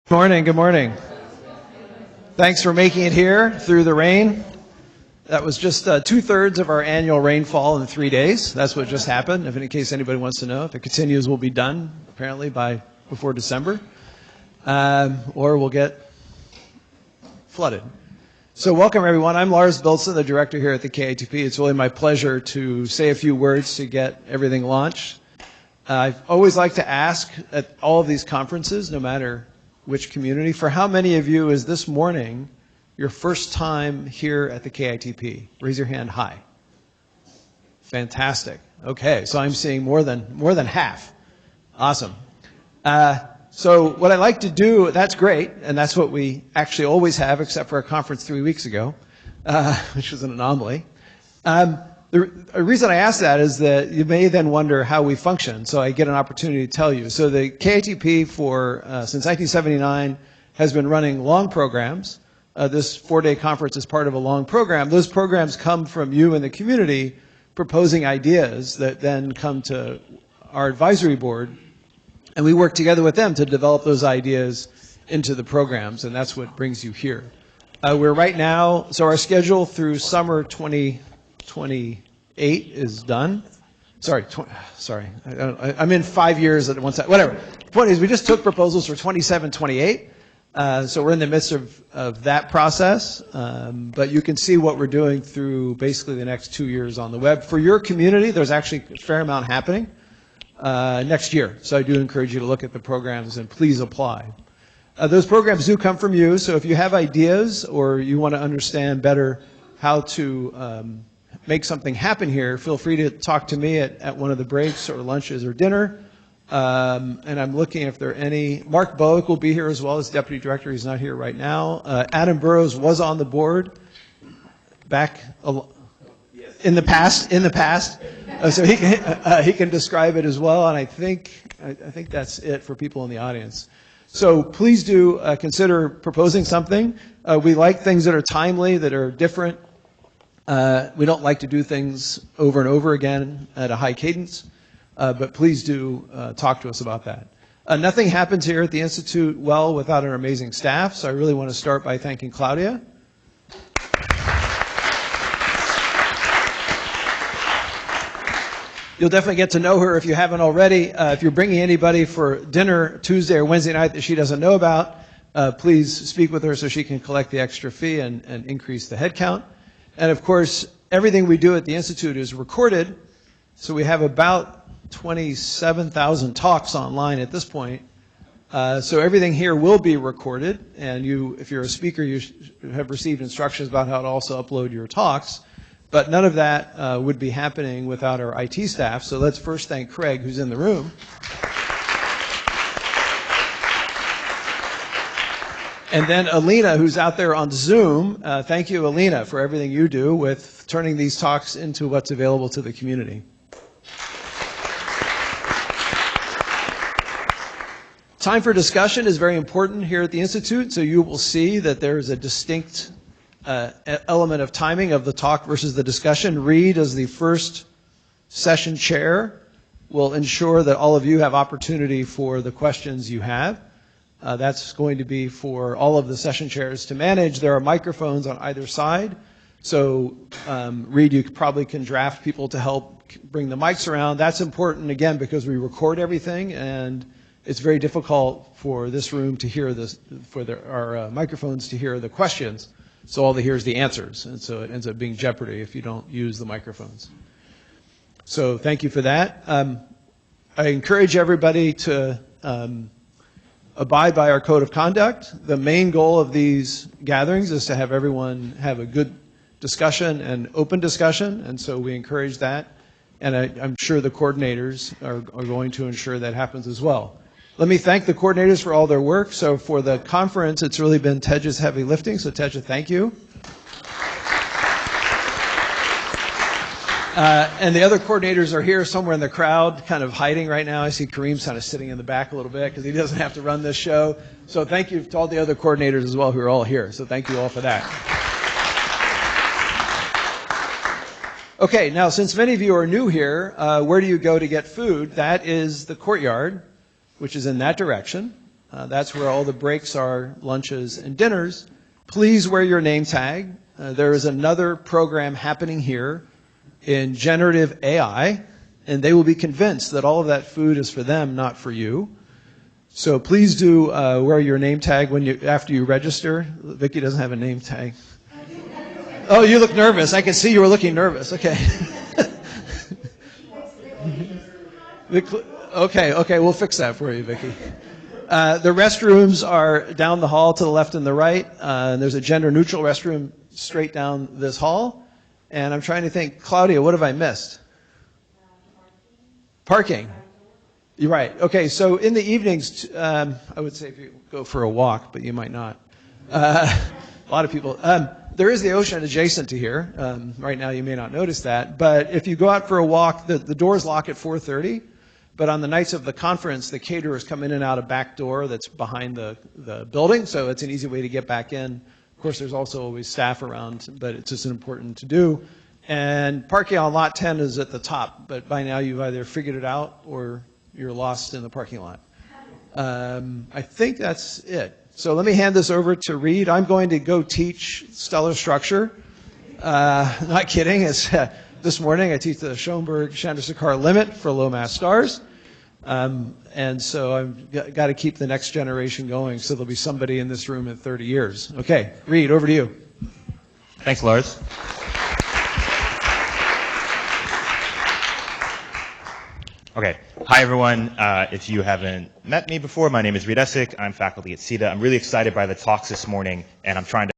Morning, good morning. Thanks for making it here through the rain. That was just 2/3 of our annual rainfall in 3 days. That's what just happened. If in case anybody wants to know, if it continues, we'll be done apparently before December, or we'll get flooded. So welcome everyone. I'm Lars Bildsten, the director here at the KITP. It's really my pleasure to say a few words to get everything launched. I always like to ask at all of these conferences, no matter which community, for how many of you is this morning your first time here at the KITP? Raise your hand high. Fantastic. Okay, so I'm seeing more than half. Awesome. So what I like to do, that's great, and that's what we actually always have, except for a conference 3 weeks ago, which was an anomaly. The reason I ask that is that you may then wonder how we function, so I get an opportunity to tell you. So the KITP since 1979 has been running long programs. This 4-day conference is part of a long program. Those programs come from you in the community proposing ideas that then come to our advisory board, and we work together with them to develop those ideas into the programs, and that's what brings you here. We're right now, so our schedule through summer 2028 is done. I'm in 5 years at one time. Whatever. The point is, we just took proposals for 27, 28. So we're in the midst of that process. But you can see what we're doing through basically the next 2 years on the web. For your community, there's actually a fair amount happening next year. So I do encourage you to look at the programs and please apply. Those programs do come from you. So if you have ideas or you want to understand better how to make something happen here, feel free to talk to me at one of the breaks or lunches or dinner. And I'm looking if there are any. Mark Bowick will be here as well as deputy director. He's not here right now. Adam Burrows was on the board back in the past. So he can describe it as well. And I think that's it for people in the audience. So please do consider proposing something. We like things that are timely, that are different. We don't like to do things over and over again at a high cadence, but please do talk to us about that. Nothing happens here at the Institute well without our amazing staff, so I really want to start by thanking Claudia. You'll definitely get to know her if you haven't already. If you're bringing anybody for dinner Tuesday or Wednesday night that she doesn't know about, please speak with her so she can collect the extra fee and increase the head count. And of course, everything we do at the Institute is recorded, so we have about 27,000 talks online at this point. So everything here will be recorded, and if you're a speaker, you have received instructions about how to also upload your talks. But none of that would be happening without our IT staff. So let's first thank Craig, who's in the room. And then Alina, who's out there on Zoom. Thank you, Alina, for everything you do with turning these talks into what's available to the community. Time for discussion is very important here at the Institute, so you will see that there is a distinct element of timing of the talk versus the discussion. Reed, as the first session chair, will ensure that all of you have opportunity for the questions you have. That's going to be for all of the session chairs to manage. There are microphones on either side. So, Reed, you probably can draft people to help bring the mics around. That's important, again, because we record everything, and it's very difficult for this room to hear this, our microphones to hear the questions. So all they hear is the answers. And so it ends up being jeopardy if you don't use the microphones. So thank you for that. I encourage everybody to abide by our code of conduct. The main goal of these gatherings is to have everyone have a good discussion and open discussion, and so we encourage that. And I'm sure the coordinators are going to ensure that happens as well. Let me thank the coordinators for all their work. So for the conference, it's really been Tej's heavy lifting, so Tej, thank you. And the other coordinators are here somewhere in the crowd, kind of hiding right now. I see Kareem's kind of sitting in the back a little bit because he doesn't have to run this show. So thank you to all the other coordinators as well who are all here. So thank you all for that. Okay, now since many of you are new here, where do you go to get food? That is the courtyard, which is in that direction. That's where all the breaks are, lunches and dinners. Please wear your name tag. There is another program happening here in generative AI, and they will be convinced that all of that food is for them, not for you. So please do wear your name tag after you register. Vicky doesn't have a name tag. Oh, you look nervous. I can see you were looking nervous. Okay. Okay, we'll fix that for you, Vicky. The restrooms are down the hall to the left and the right. There's a gender-neutral restroom straight down this hall. And I'm trying to think, Claudia, what have I missed? Parking. You're right. Okay, so in the evenings, I would say if you go for a walk, but you might not. A lot of people. There is the ocean adjacent to here. Right now you may not notice that. But if you go out for a walk, the doors lock at 4:30. But on the nights of the conference, the caterers come in and out a back door that's behind the building, so it's an easy way to get back in. Of course, there's also always staff around, but it's just important to do. And parking on lot 10 is at the top, but by now you've either figured it out or you're lost in the parking lot. I think that's it. So let me hand this over to Reed. I'm going to go teach stellar structure. Not kidding. It's, this morning I teach the Schoenberg-Chandrasekhar limit for low mass stars. And so I've got to keep the next generation going, so there'll be somebody in this room in 30 years. Okay, Reed, over to you. Thanks, Lars. Okay, hi everyone. If you haven't met me before, my name is Reed Essick. I'm faculty at CETA. I'm really excited by the talks this morning, and I'm trying to